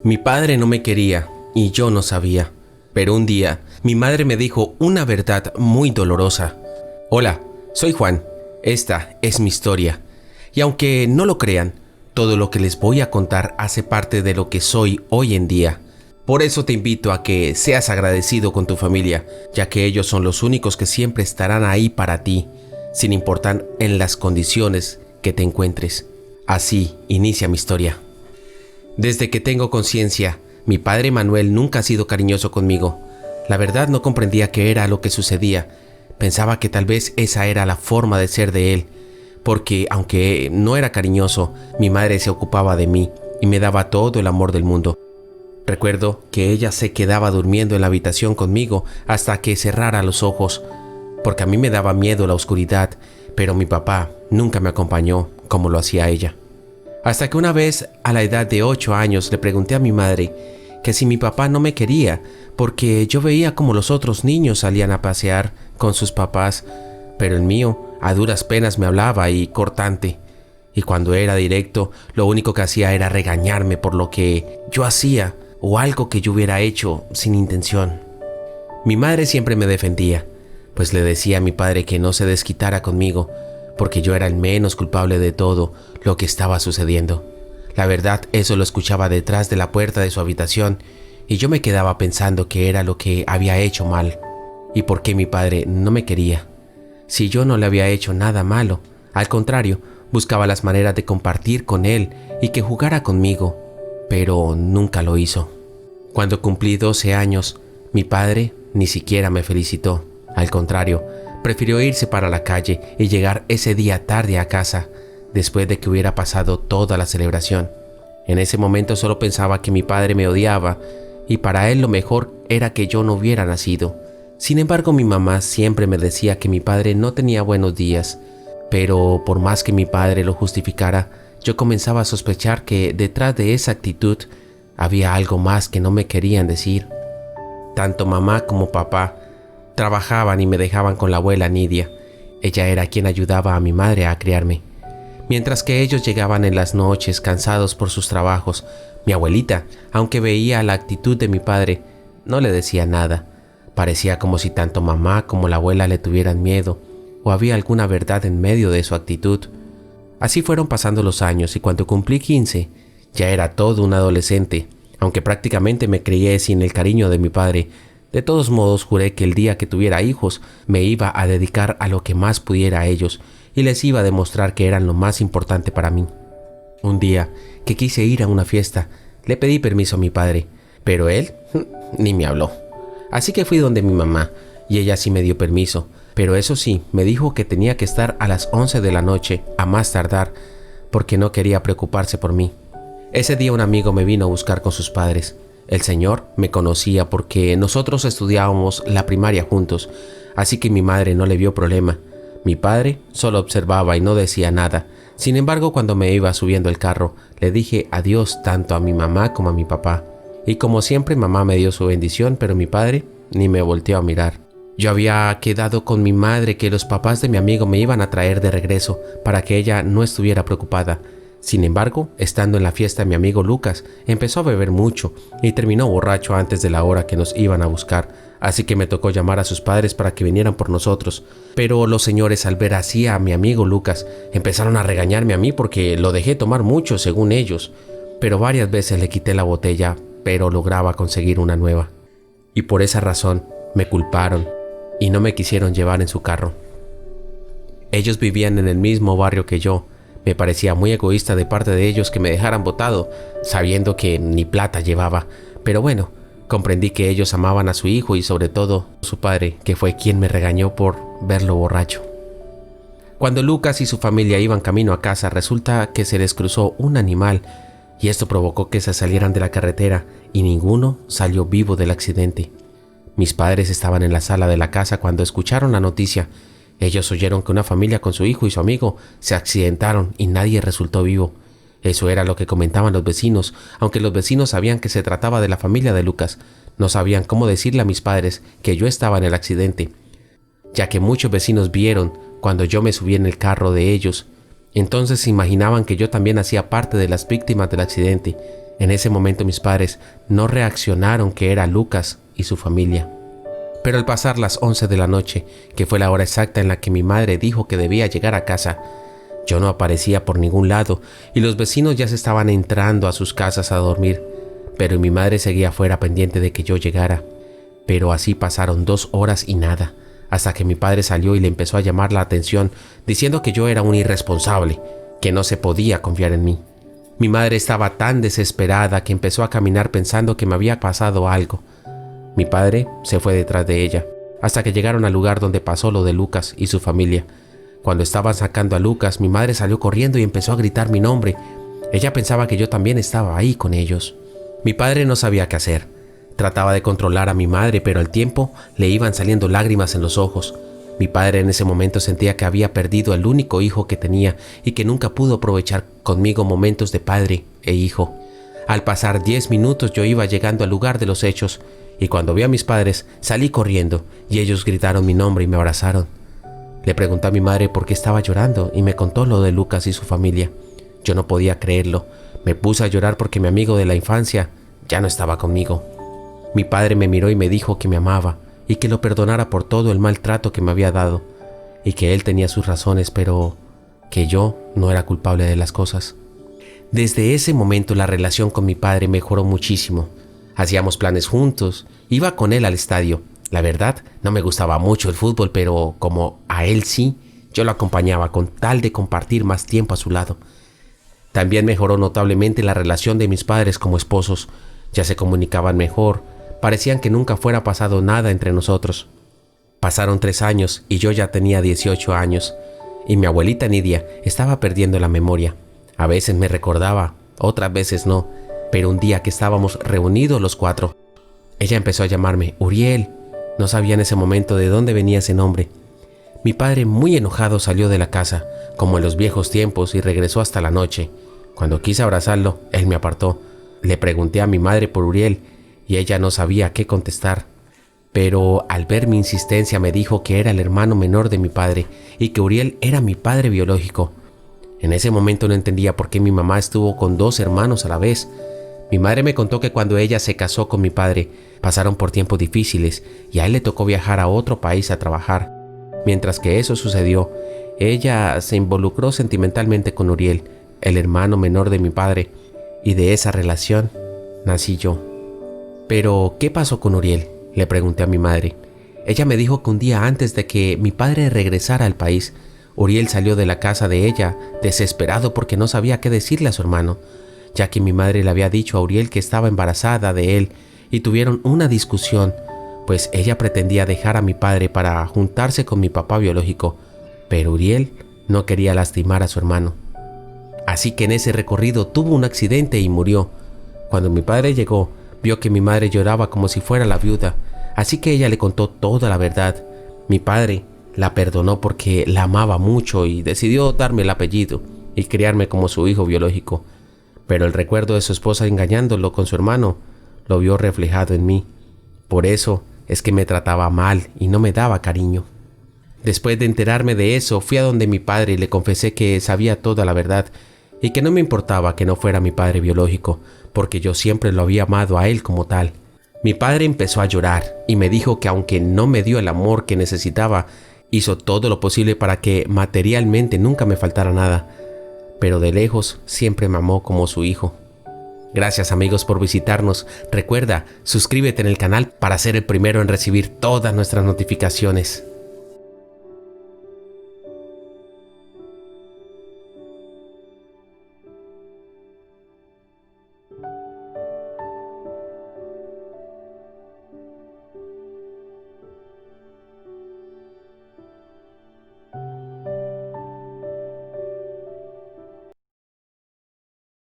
Mi padre no me quería y yo no sabía, pero un día mi madre me dijo una verdad muy dolorosa. Hola, soy Juan, esta es mi historia, y aunque no lo crean, todo lo que les voy a contar hace parte de lo que soy hoy en día. Por eso te invito a que seas agradecido con tu familia, ya que ellos son los únicos que siempre estarán ahí para ti, sin importar en las condiciones que te encuentres. Así inicia mi historia. Desde que tengo conciencia, mi padre Manuel nunca ha sido cariñoso conmigo. La verdad no comprendía qué era lo que sucedía. Pensaba que tal vez esa era la forma de ser de él, porque aunque no era cariñoso, mi madre se ocupaba de mí y me daba todo el amor del mundo. Recuerdo que ella se quedaba durmiendo en la habitación conmigo hasta que cerrara los ojos, porque a mí me daba miedo la oscuridad, pero mi papá nunca me acompañó como lo hacía ella. Hasta que una vez, a la edad de 8 años, le pregunté a mi madre que si mi papá no me quería, porque yo veía como los otros niños salían a pasear con sus papás, pero el mío a duras penas me hablaba y cortante. Y cuando era directo, lo único que hacía era regañarme por lo que yo hacía o algo que yo hubiera hecho sin intención. Mi madre siempre me defendía, pues le decía a mi padre que no se desquitara conmigo, porque yo era el menos culpable de todo lo que estaba sucediendo. La verdad, eso lo escuchaba detrás de la puerta de su habitación y yo me quedaba pensando qué era lo que había hecho mal y por qué mi padre no me quería. Si yo no le había hecho nada malo, al contrario, buscaba las maneras de compartir con él y que jugara conmigo, pero nunca lo hizo. Cuando cumplí 12 años, mi padre ni siquiera me felicitó. Al contrario, prefirió irse para la calle y llegar ese día tarde a casa, después de que hubiera pasado toda la celebración. En ese momento solo pensaba que mi padre me odiaba y para él lo mejor era que yo no hubiera nacido. Sin embargo, mi mamá siempre me decía que mi padre no tenía buenos días, pero por más que mi padre lo justificara, yo comenzaba a sospechar que detrás de esa actitud había algo más que no me querían decir. Tanto mamá como papá trabajaban y me dejaban con la abuela Nidia. Ella era quien ayudaba a mi madre a criarme. Mientras que ellos llegaban en las noches cansados por sus trabajos, mi abuelita, aunque veía la actitud de mi padre, no le decía nada. Parecía como si tanto mamá como la abuela le tuvieran miedo, o había alguna verdad en medio de su actitud. Así fueron pasando los años y cuando cumplí 15, ya era todo un adolescente, aunque prácticamente me crié sin el cariño de mi padre. De todos modos, juré que el día que tuviera hijos me iba a dedicar a lo que más pudiera a ellos y les iba a demostrar que eran lo más importante para mí. Un día que quise ir a una fiesta, le pedí permiso a mi padre, pero él ni me habló. Así que fui donde mi mamá y ella sí me dio permiso, pero eso sí, me dijo que tenía que estar a las 11 de la noche, a más tardar, porque no quería preocuparse por mí. Ese día un amigo me vino a buscar con sus padres. El señor me conocía porque nosotros estudiábamos la primaria juntos, así que mi madre no le vio problema. Mi padre solo observaba y no decía nada. Sin embargo, cuando me iba subiendo el carro, le dije adiós tanto a mi mamá como a mi papá. Y como siempre, mamá me dio su bendición, pero mi padre ni me volteó a mirar. Yo había quedado con mi madre que los papás de mi amigo me iban a traer de regreso para que ella no estuviera preocupada. Sin embargo, estando en la fiesta, mi amigo Lucas empezó a beber mucho y terminó borracho antes de la hora que nos iban a buscar, así que me tocó llamar a sus padres para que vinieran por nosotros. Pero los señores, al ver así a mi amigo Lucas, empezaron a regañarme a mí porque lo dejé tomar mucho según ellos, pero varias veces le quité la botella, pero lograba conseguir una nueva. Y por esa razón me culparon y no me quisieron llevar en su carro. Ellos vivían en el mismo barrio que yo. Me parecía muy egoísta de parte de ellos que me dejaran botado, sabiendo que ni plata llevaba. Pero bueno, comprendí que ellos amaban a su hijo y sobre todo su padre, que fue quien me regañó por verlo borracho. Cuando Lucas y su familia iban camino a casa, resulta que se les cruzó un animal y esto provocó que se salieran de la carretera y ninguno salió vivo del accidente. Mis padres estaban en la sala de la casa cuando escucharon la noticia. Ellos oyeron que una familia con su hijo y su amigo se accidentaron y nadie resultó vivo. Eso era lo que comentaban los vecinos, aunque los vecinos sabían que se trataba de la familia de Lucas. No sabían cómo decirle a mis padres que yo estaba en el accidente, ya que muchos vecinos vieron cuando yo me subí en el carro de ellos. Entonces se imaginaban que yo también hacía parte de las víctimas del accidente En ese momento mis padres no reaccionaron que era Lucas y su familia. Pero al pasar las 11 de la noche, que fue la hora exacta en la que mi madre dijo que debía llegar a casa, yo no aparecía por ningún lado y los vecinos ya se estaban entrando a sus casas a dormir, pero mi madre seguía afuera pendiente de que yo llegara. Pero así pasaron 2 horas y nada, hasta que mi padre salió y le empezó a llamar la atención diciendo que yo era un irresponsable, que no se podía confiar en mí. Mi madre estaba tan desesperada que empezó a caminar pensando que me había pasado algo. Mi padre se fue detrás de ella, hasta que llegaron al lugar donde pasó lo de Lucas y su familia. Cuando estaban sacando a Lucas, mi madre salió corriendo y empezó a gritar mi nombre. Ella pensaba que yo también estaba ahí con ellos. Mi padre no sabía qué hacer. Trataba de controlar a mi madre, pero al tiempo le iban saliendo lágrimas en los ojos. Mi padre en ese momento sentía que había perdido al único hijo que tenía y que nunca pudo aprovechar conmigo momentos de padre e hijo. Al pasar 10 minutos yo iba llegando al lugar de los hechos y cuando vi a mis padres salí corriendo y ellos gritaron mi nombre y me abrazaron. Le pregunté a mi madre por qué estaba llorando y me contó lo de Lucas y su familia. Yo no podía creerlo. Me puse a llorar porque mi amigo de la infancia ya no estaba conmigo. Mi padre me miró y me dijo que me amaba y que lo perdonara por todo el maltrato que me había dado y que él tenía sus razones, pero que yo no era culpable de las cosas. Desde ese momento la relación con mi padre mejoró muchísimo. Hacíamos planes juntos, iba con él al estadio. La verdad, no me gustaba mucho el fútbol, pero como a él sí, yo lo acompañaba con tal de compartir más tiempo a su lado. También mejoró notablemente la relación de mis padres como esposos. Ya se comunicaban mejor, parecían que nunca fuera pasado nada entre nosotros. Pasaron 3 años y yo ya tenía 18 años, y mi abuelita Nidia estaba perdiendo la memoria. A veces me recordaba, otras veces no, pero un día que estábamos reunidos los 4, ella empezó a llamarme Uriel. No sabía en ese momento de dónde venía ese nombre. Mi padre, muy enojado, salió de la casa, como en los viejos tiempos, y regresó hasta la noche. Cuando quise abrazarlo, él me apartó. Le pregunté a mi madre por Uriel, y ella no sabía qué contestar. Pero al ver mi insistencia me dijo que era el hermano menor de mi padre, y que Uriel era mi padre biológico. En ese momento no entendía por qué mi mamá estuvo con 2 hermanos a la vez. Mi madre me contó que cuando ella se casó con mi padre, pasaron por tiempos difíciles y a él le tocó viajar a otro país a trabajar. Mientras que eso sucedió, ella se involucró sentimentalmente con Uriel, el hermano menor de mi padre, y de esa relación nací yo. Pero, ¿qué pasó con Uriel?, le pregunté a mi madre. Ella me dijo que un día antes de que mi padre regresara al país, Uriel salió de la casa de ella desesperado porque no sabía qué decirle a su hermano, ya que mi madre le había dicho a Uriel que estaba embarazada de él y tuvieron una discusión, pues ella pretendía dejar a mi padre para juntarse con mi papá biológico, pero Uriel no quería lastimar a su hermano. Así que en ese recorrido tuvo un accidente y murió. Cuando mi padre llegó, vio que mi madre lloraba como si fuera la viuda, así que ella le contó toda la verdad. Mi padre la perdonó porque la amaba mucho y decidió darme el apellido y criarme como su hijo biológico. Pero el recuerdo de su esposa engañándolo con su hermano lo vio reflejado en mí. Por eso es que me trataba mal y no me daba cariño. Después de enterarme de eso, fui a donde mi padre y le confesé que sabía toda la verdad y que no me importaba que no fuera mi padre biológico, porque yo siempre lo había amado a él como tal. Mi padre empezó a llorar y me dijo que aunque no me dio el amor que necesitaba, hizo todo lo posible para que materialmente nunca me faltara nada, pero de lejos siempre me amó como su hijo. Gracias amigos por visitarnos. Recuerda, suscríbete en el canal para ser el primero en recibir todas nuestras notificaciones.